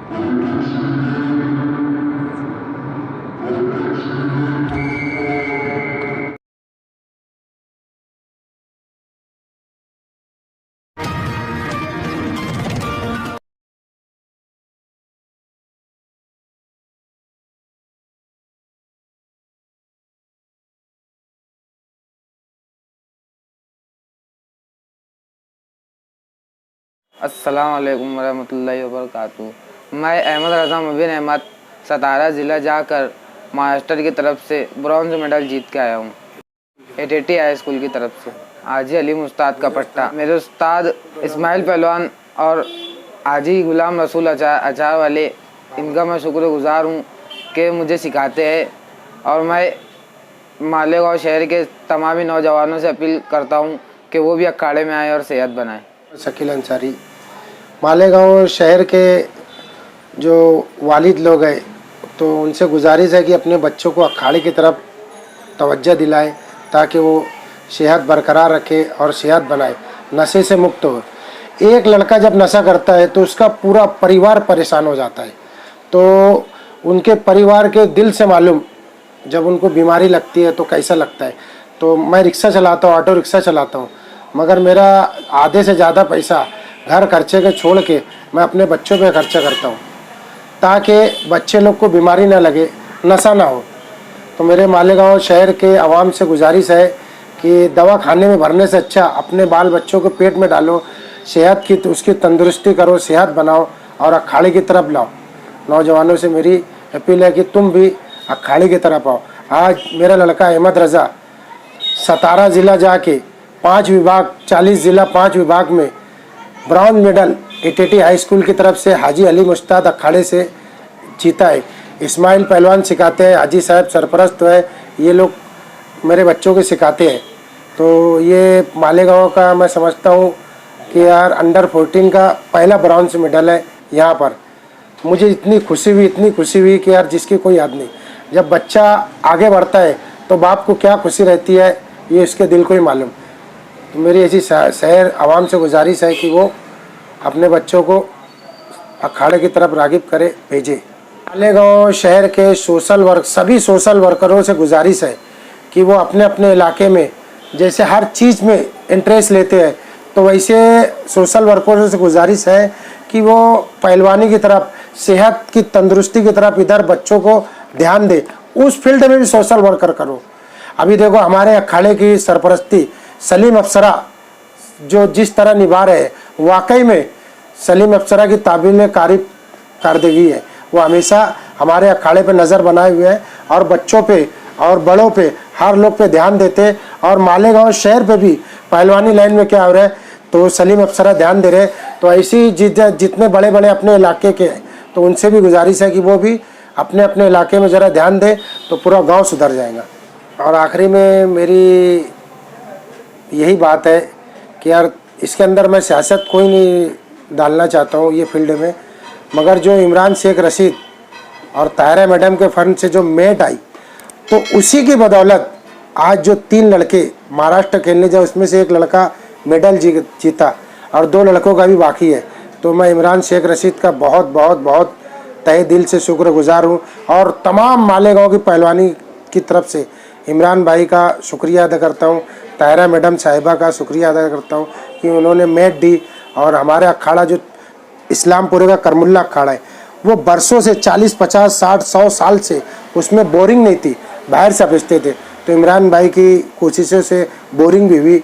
अस्सलाम वालेकुम वरहमतुल्लाहि वबरकातुहू। मैं अहमद रज़ा मुबीन अहमद सतारा ज़िला जाकर महाराष्ट्र की तरफ से ब्रॉन्ज मेडल जीत के आया हूँ। एटीटी हाई स्कूल की तरफ से हाजी हलीम उस्ताद का पट्टा। मेरे उस्ताद इस्माइल पहलवान और हाजी गुलाम रसूल अचार वाले, इनका मैं शुक्रगुज़ार हूँ कि मुझे सिखाते हैं। और मैं मालेगांव शहर के तमामी नौजवानों से अपील करता हूँ कि वो भी अखाड़े में आए और सेहत बनाएं। शकील अंसारी, मालेगांव शहर के जो वालिद लोग हैं तो उनसे गुजारिश है कि अपने बच्चों को अखाड़े की तरफ तवज्जो दिलाएं ताकि वो सेहत बरकरार रखे और सेहत बनाए, नशे से मुक्त हो। एक लड़का जब नशा करता है तो उसका पूरा परिवार परेशान हो जाता है। तो उनके परिवार के दिल से मालूम जब उनको बीमारी लगती है तो कैसा लगता है। तो मैं रिक्शा चलाता हूँ, ऑटो रिक्शा चलाता हूँ, मगर मेरा आधे से ज़्यादा पैसा घर खर्चे के छोड़ के मैं अपने बच्चों पे खर्चा करता हूँ ताकि बच्चे लोग को बीमारी ना लगे, नशा ना हो। तो मेरे मालेगांव शहर के आवाम से गुजारिश है कि दवा खाने में भरने से अच्छा अपने बाल बच्चों को पेट में डालो, सेहत की उसकी तंदुरुस्ती करो, सेहत बनाओ और अखाड़े की तरफ लाओ। नौजवानों से मेरी अपील है कि तुम भी अखाड़े की तरफ आओ। आज मेरा लड़का अहमद रज़ा सतारा ज़िला जाके 5 विभाग 40 ज़िला 5 विभाग में bronze medal ATT high school की तरफ से हाजी हलीम उस्ताद अखाड़े से जीता है। इस्माइल पहलवान सिखाते हैं, हाजी साहब सरपरस्त है, ये लोग मेरे बच्चों को सिखाते हैं। तो ये मालेगांव का मैं समझता हूँ कि यार अंडर 14 का पहला ब्रॉन्ज मेडल है यहाँ पर। मुझे इतनी खुशी हुई कि यार जिसकी कोई याद नहीं। जब बच्चा आगे बढ़ता है तो बाप को क्या खुशी रहती है ये इसके दिल को ही मालूम। तो मेरी ऐसी शहर आवाम से गुजारिश है कि वो अपने बच्चों को अखाड़े की तरफ राग़िब करे, भेजे। मालेगांव शहर के सभी सोशल वर्करों से गुजारिश है कि वो अपने अपने इलाके में जैसे हर चीज़ में इंटरेस्ट लेते हैं, तो वैसे सोशल वर्करों से गुजारिश है कि वो पहलवानी की तरफ, सेहत की तंदुरुस्ती की तरफ इधर बच्चों को ध्यान दे, उस फील्ड में भी सोशल वर्कर करो। अभी देखो हमारे अखाड़े की सरपरस्ती सलीम अप्सरा जो जिस तरह निभा रहे हैं, वाकई में सलीम अप्सरा की ताबील तारीफ कारदगी है। वो हमेशा हमारे अखाड़े पे नज़र बनाए हुए हैं और बच्चों पे और बड़ों पे हर लोग पे ध्यान देते। और मालेगांव शहर पे भी पहलवानी लाइन में क्या हो रहा है तो सलीम अप्सरा ध्यान दे रहे। तो ऐसी जितने बड़े बड़े अपने इलाके के हैं तो उनसे भी गुजारिश है कि वो भी अपने अपने इलाके में ज़रा ध्यान दे तो पूरा गांव सुधर जाएगा। और आखिरी में मेरी यही बात है कि यार इसके अंदर मैं सियासत कोई नहीं डालना चाहता हूँ ये फील्ड में, मगर जो इमरान शेख रशीद और ताहिरा मैडम के फंड से जो मेट आई तो उसी की बदौलत आज जो 3 लड़के महाराष्ट्र खेलने जाए उसमें से एक लड़का मेडल जीता और 2 लड़कों का भी बाकी है। तो मैं इमरान शेख रशीद का बहुत बहुत बहुत तहे दिल से शुक्रगुजार हूँ और तमाम मालेगांव की पहलवानी की तरफ से इमरान भाई का शुक्रिया अदा करता हूँ, ताहिरा मैडम साहिबा का शुक्रिया अदा करता हूँ कि उन्होंने मेट दी। और हमारे अखाड़ा जो इस्लामपुरे का करमुल्ला अखाड़ा है वो बरसों से 40, 50, 60, 100 साल से उसमें बोरिंग नहीं थी, बाहर से भेजते थे। तो इमरान भाई की कोशिशों से बोरिंग भी हुई।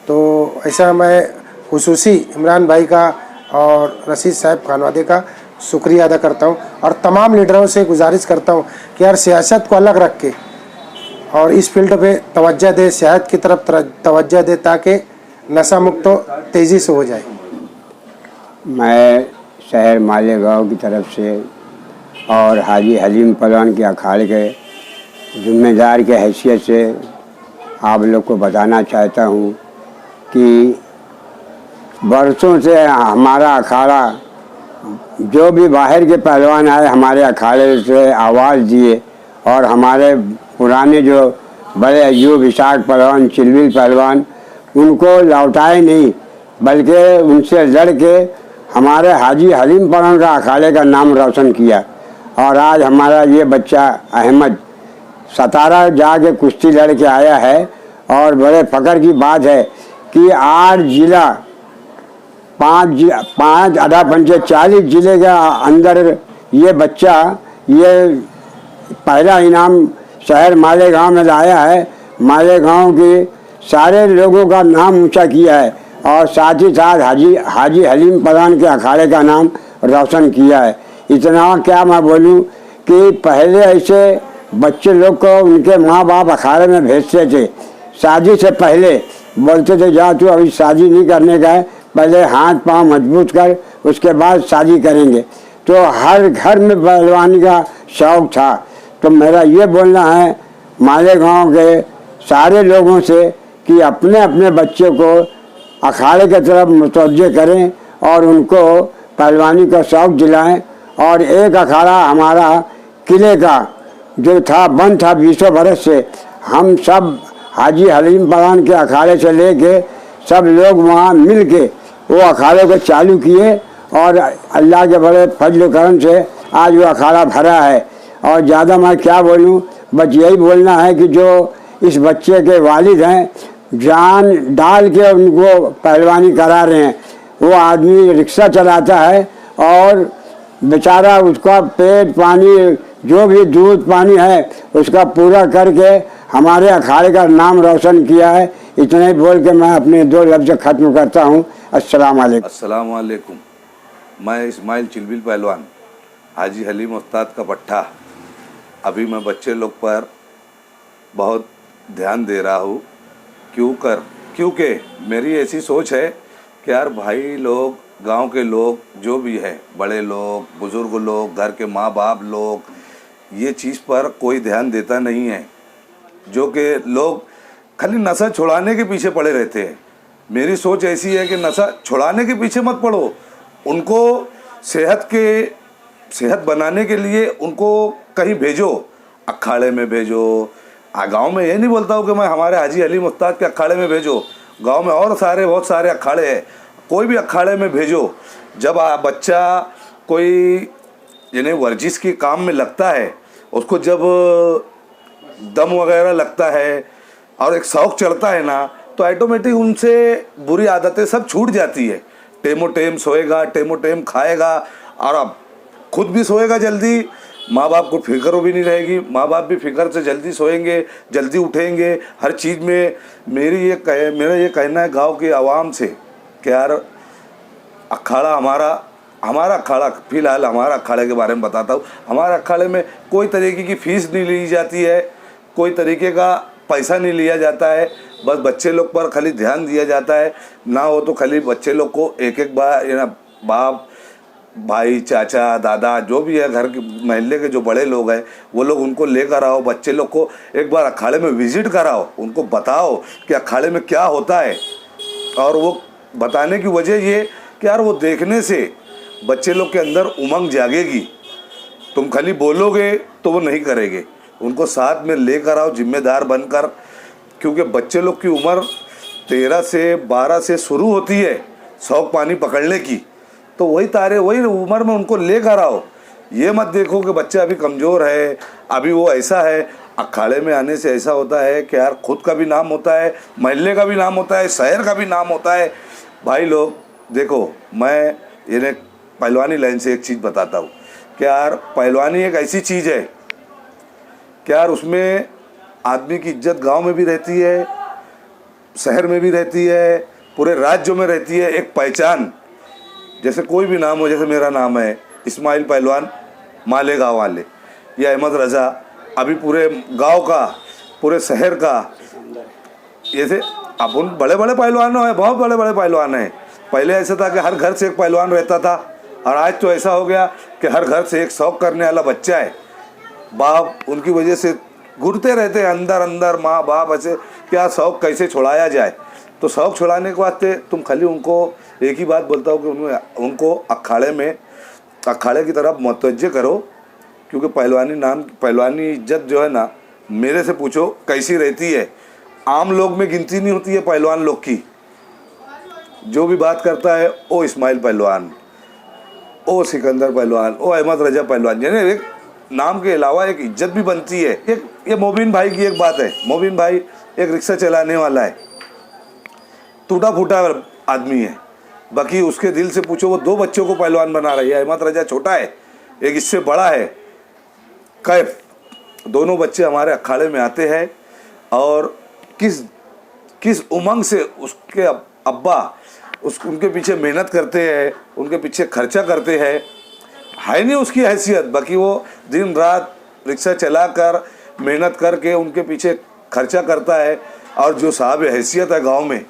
तो ऐसा मैं खुसूसी इमरान भाई का और रशीद साहब खानवादे का शुक्रिया अदा करता हूँ और तमाम लीडरों से गुजारिश करता हूँ कि यार सियासत को अलग रख के और इस फील्ड पे तवज्जो दे, सेहत की तरफ तवज्जो दे ताकि नशा मुक्त तेज़ी से हो जाए। मैं शहर मालेगांव की तरफ से और हाजी हलीम पहलवान के अखाड़े के जिम्मेदार के हैसियत से आप लोग को बताना चाहता हूँ कि बरसों से हमारा अखाड़ा जो भी बाहर के पहलवान आए हमारे अखाड़े से आवाज़ दिए और हमारे पुराने जो बड़े अयूब इसाक पहलवान, चिलविल पहलवान, उनको लौटाए नहीं बल्कि उनसे लड़ के हमारे हाजी हलीम पठान का अखाड़े का नाम रोशन किया। और आज हमारा ये बच्चा अहमद 17 जाके कुश्ती लड़ के आया है। और बड़े फ़ख्र की बात है कि 8 जिला 5 आधा पंचे 40 जिले के अंदर ये बच्चा ये पहला इनाम शहर मालेगांव में लाया है। मालेगांव के सारे लोगों का नाम ऊंचा किया है और साथ ही साथ हाजी हलीम पठान के अखाड़े का नाम रोशन किया है। इतना क्या मैं बोलूं कि पहले ऐसे बच्चे लोग को उनके माँ बाप अखाड़े में भेजते थे। शादी से पहले बोलते थे जा तू अभी शादी नहीं करने का है, पहले हाथ पांव मजबूत कर उसके बाद शादी करेंगे। तो हर घर में पहलवानी का शौक़ था। तो मेरा ये बोलना है मालेगांव के सारे लोगों से कि अपने अपने बच्चे को अखाड़े की तरफ मुतवज्जे करें और उनको पहलवानी का शौक़ दिलाएं। और एक अखाड़ा हमारा किले का जो था बंद था 20 बरस से, हम सब हाजी हलीम पठान के अखाड़े से लेके सब लोग वहाँ मिल के वो अखाड़े को चालू किए और अल्लाह के बड़े फजल करम से आज वो अखाड़ा भरा है। और ज़्यादा मैं क्या बोलूँ, बस यही बोलना है कि जो इस बच्चे के वालिद हैं जान डाल के उनको पहलवानी करा रहे हैं। वो आदमी रिक्शा चलाता है और बेचारा उसका पेट पानी जो भी दूध पानी है उसका पूरा करके हमारे अखाड़े का नाम रोशन किया है। इतना ही बोल के मैं अपने 2 लफ्ज़ ख़त्म करता हूँ। अस्सलाम वालेकुम। अस्सलाम वालेकुम। मैं इस्माइल चिलबिल पहलवान हाजी हलीम उस्ताद का पट्टा। अभी मैं बच्चे लोग पर बहुत ध्यान दे रहा हूँ। क्योंकि मेरी ऐसी सोच है कि यार भाई लोग, गांव के लोग जो भी है, बड़े लोग, बुज़ुर्ग लोग, घर के माँ बाप लोग, ये चीज़ पर कोई ध्यान देता नहीं है। जो कि लोग खाली नशा छुड़ाने के पीछे पड़े रहते हैं। मेरी सोच ऐसी है कि नशा छुड़ाने के पीछे मत पड़ो, उनको सेहत बनाने के लिए उनको कहीं भेजो, अखाड़े में भेजो। गांव में ये नहीं बोलता हूँ कि मैं हमारे हाजी हलीम उस्ताद के अखाड़े में भेजो, गांव में और बहुत सारे अखाड़े हैं, कोई भी अखाड़े में भेजो। जब बच्चा कोई यानी वर्जिश के काम में लगता है, उसको जब दम वगैरह लगता है और एक शौक़ चढ़ता है ना, तो ऑटोमेटिक उनसे बुरी आदतें सब छूट जाती है। टेमो टेम सोएगा, टेमो टेम खाएगा और अब खुद भी सोएगा जल्दी, माँ बाप को फिक्र भी नहीं रहेगी, माँ बाप भी फिक्र से जल्दी सोएंगे, जल्दी उठेंगे। हर चीज़ में मेरा ये कहना है गांव की आवाम से कि यार अखाड़ा हमारा अखाड़ा, फ़िलहाल हमारा अखाड़े के बारे में बताता हूँ। हमारे अखाड़े में कोई तरीके की फ़ीस नहीं ली जाती है, कोई तरीके का पैसा नहीं लिया जाता है। बस बच्चे लोग पर खाली ध्यान दिया जाता है। ना हो तो खाली बच्चे लोग को एक बार बाप, भाई, चाचा, दादा जो भी है, घर के मोहल्ले के जो बड़े लोग हैं वो लोग उनको लेकर आओ, बच्चे लोग को एक बार अखाड़े में विज़िट कराओ, उनको बताओ कि अखाड़े में क्या होता है। और वो बताने की वजह ये कि यार वो देखने से बच्चे लोग के अंदर उमंग जागेगी। तुम खाली बोलोगे तो वो नहीं करेंगे, उनको साथ में लेकर आओ जिम्मेदार बनकर। क्योंकि बच्चे लोग की उम्र 13 से 12 से शुरू होती है शौक़ पानी पकड़ने की, तो वही उम्र में उनको लेकर आओ। ये मत देखो कि बच्चा अभी कमज़ोर है, अभी वो ऐसा है। अखाड़े में आने से ऐसा होता है कि यार खुद का भी नाम होता है, मोहल्ले का भी नाम होता है, शहर का भी नाम होता है। भाई लोग देखो, मैं इन्हें पहलवानी लाइन से एक चीज़ बताता हूँ कि यार पहलवानी एक ऐसी चीज़ है कि यार उसमें आदमी की इज्जत गांव में भी रहती है, शहर में भी रहती है, पूरे राज्य में रहती है। एक पहचान, जैसे कोई भी नाम हो, जैसे मेरा नाम है इस्माइल पहलवान मालेगांव वाले, या अहमद रज़ा, अभी पूरे गांव का, पूरे शहर का, जैसे अपन बड़े बड़े पहलवान हैं, बहुत बड़े बड़े पहलवान हैं। पहले ऐसा था कि हर घर से एक पहलवान रहता था, और आज तो ऐसा हो गया कि हर घर से एक शौक़ करने वाला बच्चा है। बाप उनकी वजह से घुरते रहते हैं अंदर अंदर, माँ बाप ऐसे क्या शौक़ कैसे छुड़ाया जाए। तो शौक़ छुड़ाने के वास्ते तुम खाली उनको एक ही बात बोलता हूँ कि उनको अखाड़े की तरफ मुतवज्जे करो। क्योंकि पहलवानी इज्जत जो है ना, मेरे से पूछो कैसी रहती है, आम लोग में गिनती नहीं होती है पहलवान लोग की। जो भी बात करता है ओ इस्माइल पहलवान, ओ सिकंदर पहलवान, ओ अहमद रजा पहलवान, यानी एक नाम के अलावा एक इज्जत भी बनती है। ये मोबिन भाई की एक बात है, मोबिन भाई एक रिक्शा चलाने वाला है, टूटा फूटा आदमी है, बाकी उसके दिल से पूछो वो 2 बच्चों को पहलवान बना रही है। अहमद रजा छोटा है, एक इससे बड़ा है कैफ, दोनों बच्चे हमारे अखाड़े में आते हैं और किस उमंग से उसके अब्बा उनके पीछे मेहनत करते हैं, उनके पीछे खर्चा करते हैं। है नहीं उसकी हैसियत, बाकी वो दिन रात रिक्शा चलाकर मेहनत करके उनके पीछे खर्चा करता है। और जो साहब हैसियत है गांव में,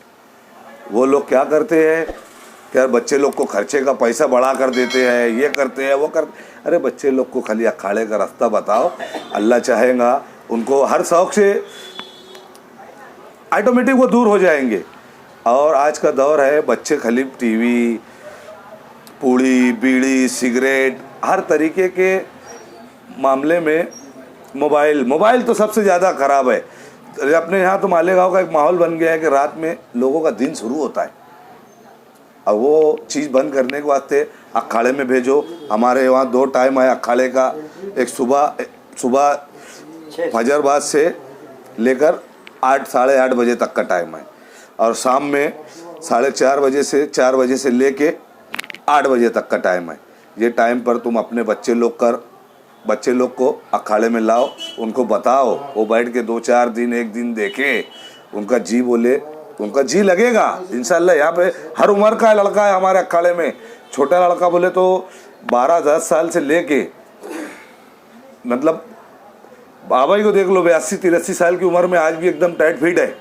वो लोग क्या करते हैं कि यार बच्चे लोग को खर्चे का पैसा बढ़ा कर देते हैं, ये करते हैं वो करते। अरे बच्चे लोग को खाली अखाड़े का रास्ता बताओ, अल्लाह चाहेगा उनको हर शौक से ऑटोमेटिक वो दूर हो जाएंगे। और आज का दौर है, बच्चे खाली टीवी, पूड़ी, बीड़ी, सिगरेट, हर तरीके के मामले में मोबाइल तो सबसे ज़्यादा ख़राब है। अपने यहाँ तो मालेगांव का एक माहौल बन गया है कि रात में लोगों का दिन शुरू होता है, और वो चीज़ बंद करने के वास्ते अखाड़े में भेजो। हमारे वहाँ 2 टाइम है अखाड़े का, एक सुबह फजरबाद से लेकर 8 साढ़े 8 बजे तक का टाइम है, और शाम में 4:30 बजे से 4 बजे से लेके 8 बजे तक का टाइम है। ये टाइम पर तुम अपने बच्चे लोग को अखाड़े में लाओ, उनको बताओ, वो बैठ के 2-4 दिन 1 दिन देखे, उनका जी बोले, उनका जी लगेगा इंशाल्लाह। यहाँ पे हर उम्र का लड़का है हमारे अखाड़े में। छोटा लड़का बोले तो 12-10 साल से लेके, मतलब बाबा ही को देख लो, 82-83 साल की उम्र में आज भी एकदम टाइट फिट है।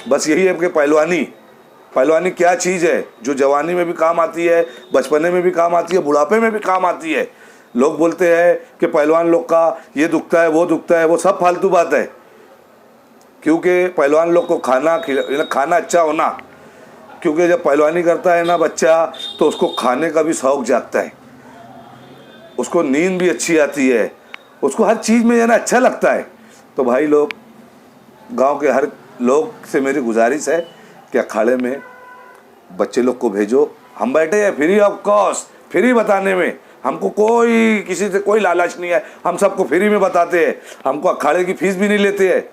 बस यही है कि पहलवानी क्या चीज़ है जो जवानी में भी काम आती है, बचपने में भी काम आती है, बुढ़ापे में भी काम आती है। लोग बोलते हैं कि पहलवान लोग का ये दुखता है वो दुखता है, वो सब फालतू बात है। क्योंकि पहलवान लोग को खाना अच्छा होना, क्योंकि जब पहलवानी करता है ना बच्चा, तो उसको खाने का भी शौक जागता है, उसको नींद भी अच्छी आती है, उसको हर चीज़ में जाना अच्छा लगता है। तो भाई लोग, गांव के हर लोग से मेरी गुजारिश है कि अखाड़े में बच्चे लोग को भेजो। हम बैठे हैं फ्री ऑफ कॉस्ट, फ्री बताने में, हमको कोई किसी से कोई लालच नहीं है, हम सबको फ्री में बताते हैं, हमको अखाड़े की फीस भी नहीं लेते हैं।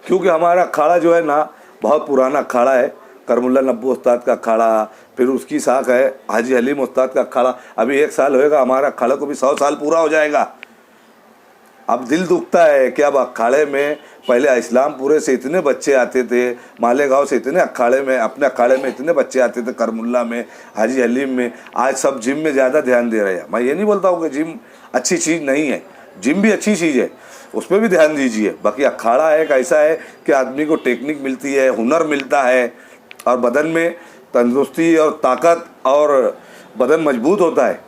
क्योंकि हमारा अखाड़ा जो है ना बहुत पुराना अखाड़ा है, करमुल्ला नब्बू उस्ताद का अखाड़ा, फिर उसकी शाख है हाजी हलीम उस्ताद का अखाड़ा। अभी 1 साल होएगा, हमारा अखाड़ा को भी 100 साल पूरा हो जाएगा। अब दिल दुखता है कि अब अखाड़े में पहले इस्लामपुरे से इतने बच्चे आते थे, मालेगांव से इतने अखाड़े में, अपने अखाड़े में इतने बच्चे आते थे, करमुल्ला में, हाजी हलीम में। आज सब जिम में ज़्यादा ध्यान दे रहे हैं। मैं ये नहीं बोलता हूँ कि जिम अच्छी चीज़ नहीं है, जिम भी अच्छी चीज़ है, उस पर भी ध्यान दीजिए। बाकी अखाड़ा एक ऐसा है कि आदमी को टेक्निक मिलती है, हुनर मिलता है, और बदन में तंदुरुस्ती और ताकत और बदन मजबूत होता है।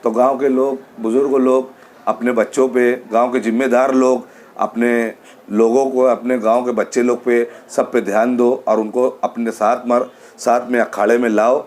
तो गांव के लोग, बुज़ुर्ग लोग अपने बच्चों पे, गांव के जिम्मेदार लोग अपने लोगों को, अपने गांव के बच्चे लोग पे, सब पे ध्यान दो और उनको अपने साथ में अखाड़े में लाओ।